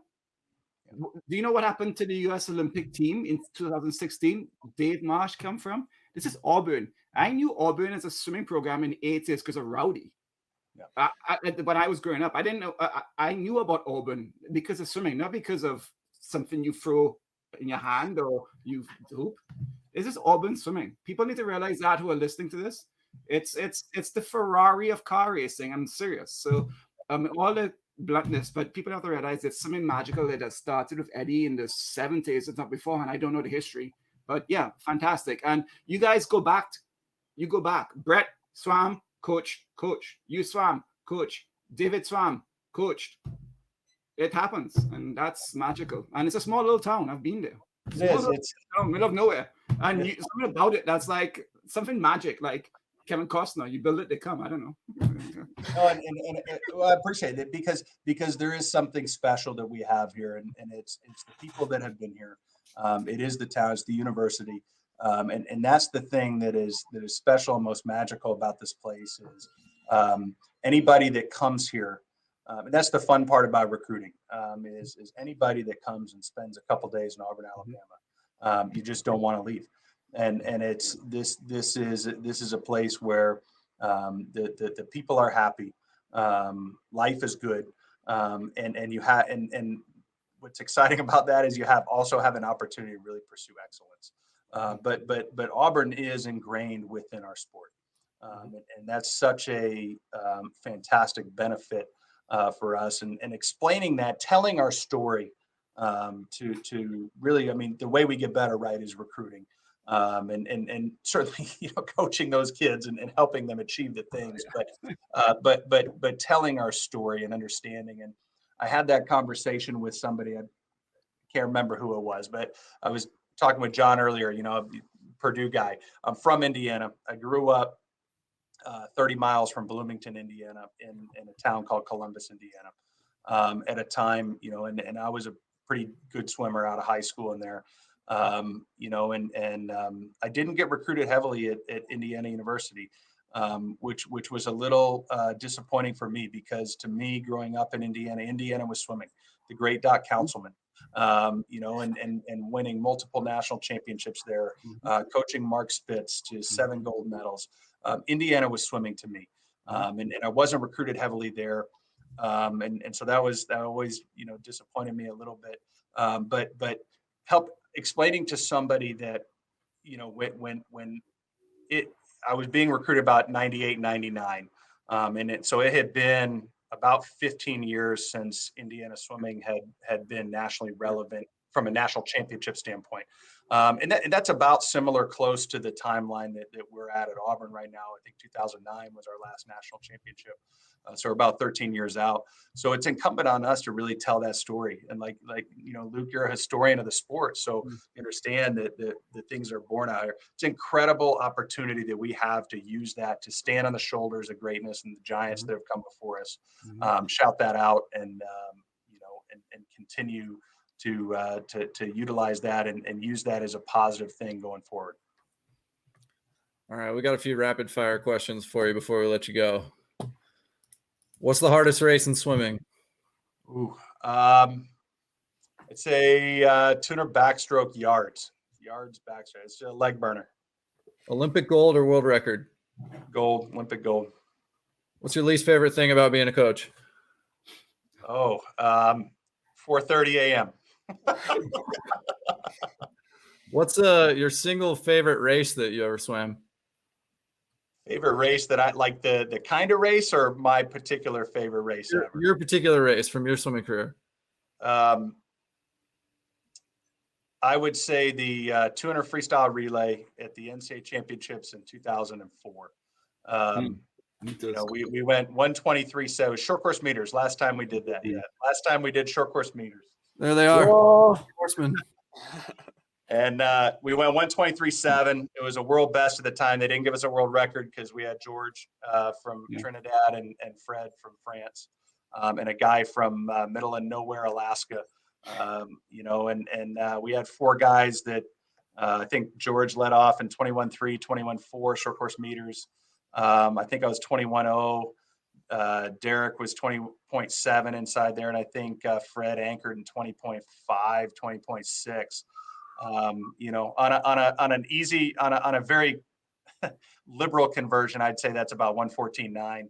Do you know what happened to the U.S. Olympic team in 2016? Dave Marsh come from. This is Auburn. I knew Auburn as a swimming program in the 80s because of Rowdy. Yeah. When I was growing up, I didn't know. I knew about Auburn because of swimming, not because of something you throw in your hand or you hoop. This is Auburn swimming. People need to realize that who are listening to this. It's the Ferrari of car racing. I'm serious. So all the bluntness, but people have to realize it's something magical that has started with Eddie in the 70s, if not before, and I don't know the history. But yeah, fantastic. And you guys go back. You go back. Brett swam, coach. You swam, coach. David swam, coached. It happens, and that's magical. And it's a small little town. I've been there. It's middle of nowhere. And something about it that's like something magic, like Kevin Costner. You build it, they come. I don't know. Well, I appreciate it because there is something special that we have here, and it's the people that have been here. It is the town, it's the university, and that's the thing that is special and most magical about this place is anybody that comes here. And that's the fun part about recruiting is anybody that comes and spends a couple days in Auburn, Alabama, you just don't want to leave. And it's this is a place where the people are happy, life is good, and you have and what's exciting about that is you also have an opportunity to really pursue excellence. But Auburn is ingrained within our sport, and that's such a fantastic benefit for us. And explaining that, telling our story to really, I mean, the way we get better, right, is recruiting. And certainly, coaching those kids and helping them achieve the things, but telling our story and understanding. And I had that conversation with somebody, I can't remember who it was, but I was talking with John earlier, Purdue guy. I'm from Indiana. I grew up 30 miles from Bloomington, Indiana, in a town called Columbus, Indiana. At a time, and I was a pretty good swimmer out of high school in there. I didn't get recruited heavily at Indiana University, which was a little disappointing for me because to me, growing up in Indiana was swimming. The great Doc Councilman, and winning multiple national championships there, coaching Mark Spitz to 7 gold medals. Indiana was swimming to me, and I wasn't recruited heavily there, and so that always disappointed me a little bit. But help explaining to somebody that when I was being recruited about 98, 99, so it had been about 15 years since Indiana swimming had been nationally relevant from a national championship standpoint. And that's about similar close to the timeline that we're at Auburn right now. I think 2009 was our last national championship. So we're about 13 years out. So it's incumbent on us to really tell that story. And like Luke, you're a historian of the sport. So you understand that the things are born out here. It's an incredible opportunity that we have to use that to stand on the shoulders of greatness and the giants that have come before us. Shout that out and continue to utilize that and use that as a positive thing going forward. All right, we got a few rapid fire questions for you before we let you go. What's the hardest race in swimming? It's a tuner backstroke yards backstroke. It's a leg burner. Olympic gold or world record? Gold, Olympic gold. What's your least favorite thing about being a coach? 4:30 a.m. What's your single favorite race that you ever swam? Favorite race that I like, the kind of race, or my particular favorite race ever? Your particular race from your swimming career. I would say the 200 freestyle relay at the NCAA championships in 2004. We went 123. So short course meters. Last time we did that. Yeah. Last time we did short course meters. There they are. Horsemen. And we went 123.7. It was a world best at the time. They didn't give us a world record because we had George from Trinidad and Fred from France, and a guy from middle of nowhere, Alaska. We had 4 guys that I think George led off in 21.3, 21.4 short course meters. I think I was 21.0. Derek was 20.7 inside there, and I think Fred anchored in 20.5, 20.6. On a very liberal conversion, I'd say that's about 114.9,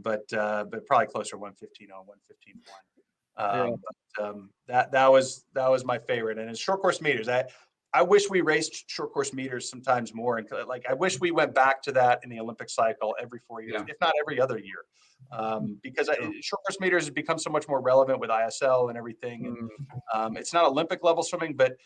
but probably closer to 115.0, 115.1. That was my favorite. And in short course meters, I wish we raced short course meters sometimes more. And I wish we went back to that in the Olympic cycle every 4 years, if not every other year. Because short course meters has become so much more relevant with ISL and everything. And it's not Olympic level swimming, but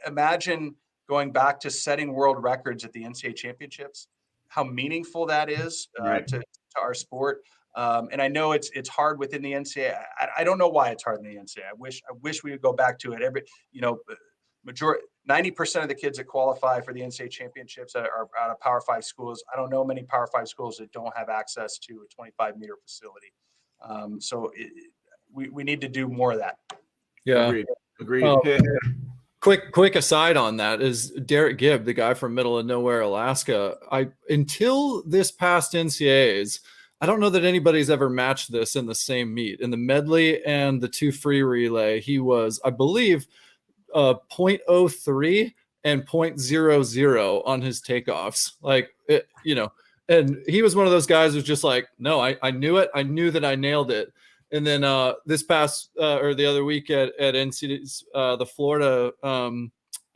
imagine going back to setting world records at the NCAA championships, how meaningful that is to our sport. And I know it's hard within the NCAA. I don't know why it's hard in the NCAA. I wish we would go back to it. 90% of the kids that qualify for the NCAA championships are out of Power 5 schools. I don't know many Power 5 schools that don't have access to a 25-meter facility. We need to do more of that. Yeah. Agreed. Quick aside on that is Derek Gibb, the guy from middle of nowhere, Alaska. Until this past NCAAs, I don't know that anybody's ever matched this in the same meet. In the medley and the 2 free relay, he was, I believe, 0.03 and 0.00 on his takeoffs. And he was one of those guys who's just like, no, I knew it. I knew that I nailed it. And then this past or the other week at NC's, the Florida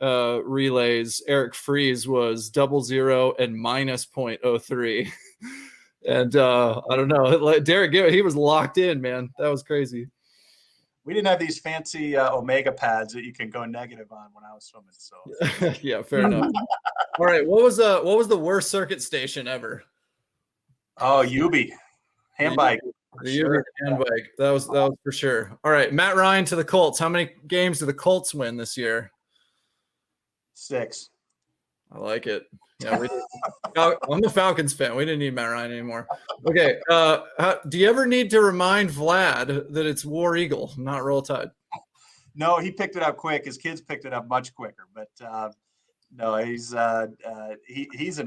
relays, Eric Fries was 00 and minus 0.03. And I don't know, Derek, he was locked in, man. That was crazy. We didn't have these fancy Omega pads that you can go negative on when I was swimming. So yeah, fair enough. All right, what was the worst circuit station ever? Oh, Ubi hand bike. The Ubi hand bike. That was for sure. All right, Matt Ryan to the Colts. How many games do the Colts win this year? 6. I like it. Yeah, I'm a Falcons fan. We didn't need Matt Ryan anymore. Okay. Do you ever need to remind Vlad that it's War Eagle, not Roll Tide? No, he picked it up quick. His kids picked it up much quicker. But no, he's an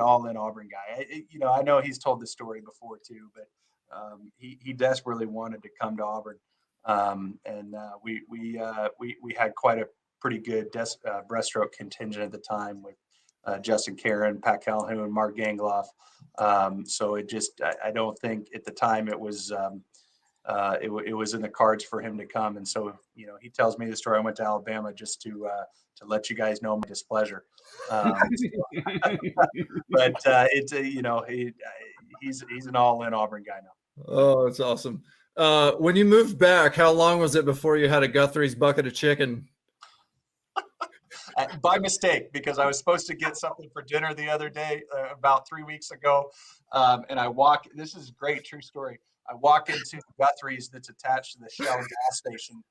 all-in Auburn guy. I know he's told the story before too, but he desperately wanted to come to Auburn, and we had quite a pretty good breaststroke contingent at the time with Justin Caron, Pat Calhoun, Mark Gangloff. So it just, I don't think at the time it was in the cards for him to come. And so, he tells me the story. I went to Alabama just to let you guys know my displeasure. But he's an all-in Auburn guy now. Oh, that's awesome. When you moved back, how long was it before you had a Guthrie's bucket of chicken? By mistake, because I was supposed to get something for dinner the other day, about 3 weeks ago. And this is a great true story. I walk into Guthrie's that's attached to the Shell gas station.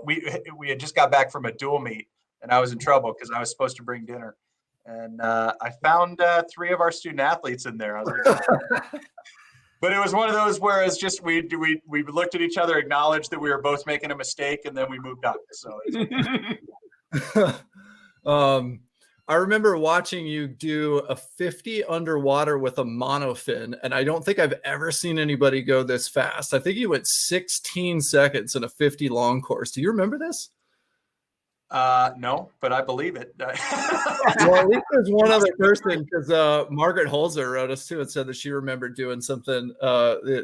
We had just got back from a dual meet and I was in trouble because I was supposed to bring dinner. And I found 3 of our student athletes in there. I was like, but it was one of those where it's just we looked at each other, acknowledged that we were both making a mistake, and then we moved on. So I remember watching you do a 50 underwater with a monofin, and I don't think I've ever seen anybody go this fast. I think you went 16 seconds in a 50 long course. Do you remember this? No, but I believe it. Well, at least there's one other person, because Margaret Holzer wrote us too and said that she remembered doing something.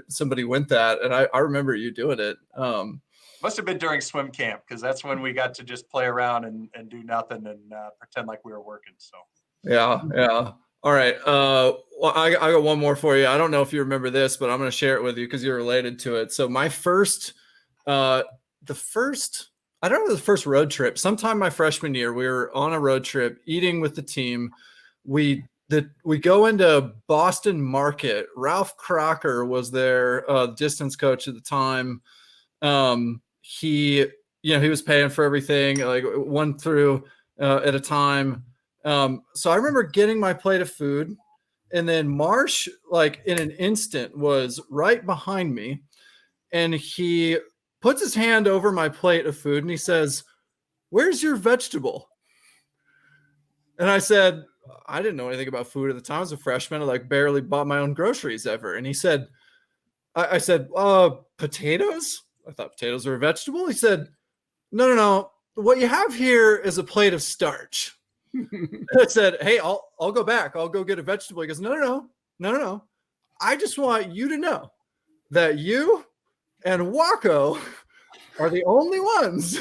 Somebody went that, and I remember you doing it. Must have been during swim camp, because that's when we got to just play around and do nothing and pretend like we were working. So yeah. All right. Well, I got one more for you. I don't know if you remember this, but I'm going to share it with you because you're related to it. So my first, I don't know, the first road trip, sometime my freshman year, we were on a road trip eating with the team. We go into Boston Market. Ralph Crocker was their distance coach at the time. He was paying for everything, like 1 through at a time. So I remember getting my plate of food, and then Marsh, like in an instant, was right behind me, and he puts his hand over my plate of food and he says, "Where's your vegetable?" And I said, I didn't know anything about food at the time. I was a freshman. I like barely bought my own groceries ever. And he said, I said, potatoes? I thought potatoes were a vegetable. He said, no. What you have here is a plate of starch. I said, hey, I'll go back. I'll go get a vegetable. He goes, no. I just want you to know that you and Waco are the only ones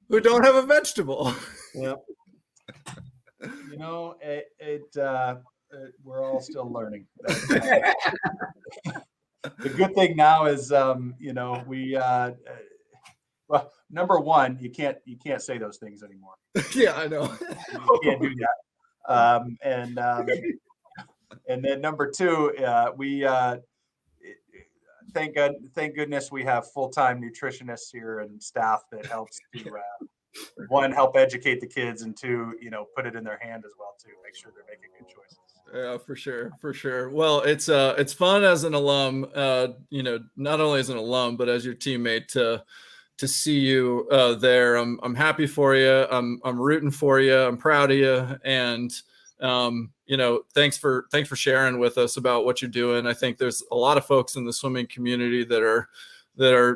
who don't have a vegetable. Yep. We're all still learning. The good thing now is, well, number one, you can't say those things anymore. Yeah, I know. You can't do that. And then number two, thank goodness we have full-time nutritionists here and staff that helps to one, help educate the kids, and two, put it in their hand as well too, make sure they're making good choices. Yeah, for sure. Well, it's fun as an alum, not only as an alum, but as your teammate to see you there. I'm happy for you. I'm rooting for you. I'm proud of you. And, thanks for sharing with us about what you're doing. I think there's a lot of folks in the swimming community that are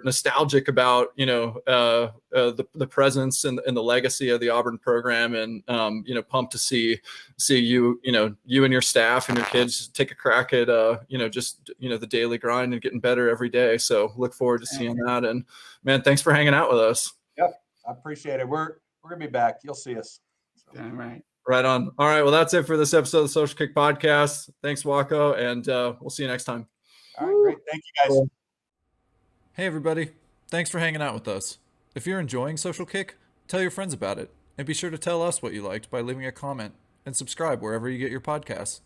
nostalgic about, the presence and the legacy of the Auburn program, and, pumped to see you, you and your staff and your kids take a crack at, the daily grind and getting better every day. So look forward to seeing that. And man, thanks for hanging out with us. Yep. I appreciate it. We're going to be back. You'll see us. So. All right. Right on. All right. Well, that's it for this episode of the Social Kick Podcast. Thanks, Waco. And we'll see you next time. All right. Great. Thank you, guys. Hey, everybody. Thanks for hanging out with us. If you're enjoying Social Kick, tell your friends about it. And be sure to tell us what you liked by leaving a comment, and subscribe wherever you get your podcasts.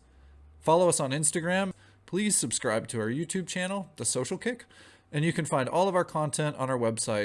Follow us on Instagram. Please subscribe to our YouTube channel, The Social Kick, and you can find all of our content on our website,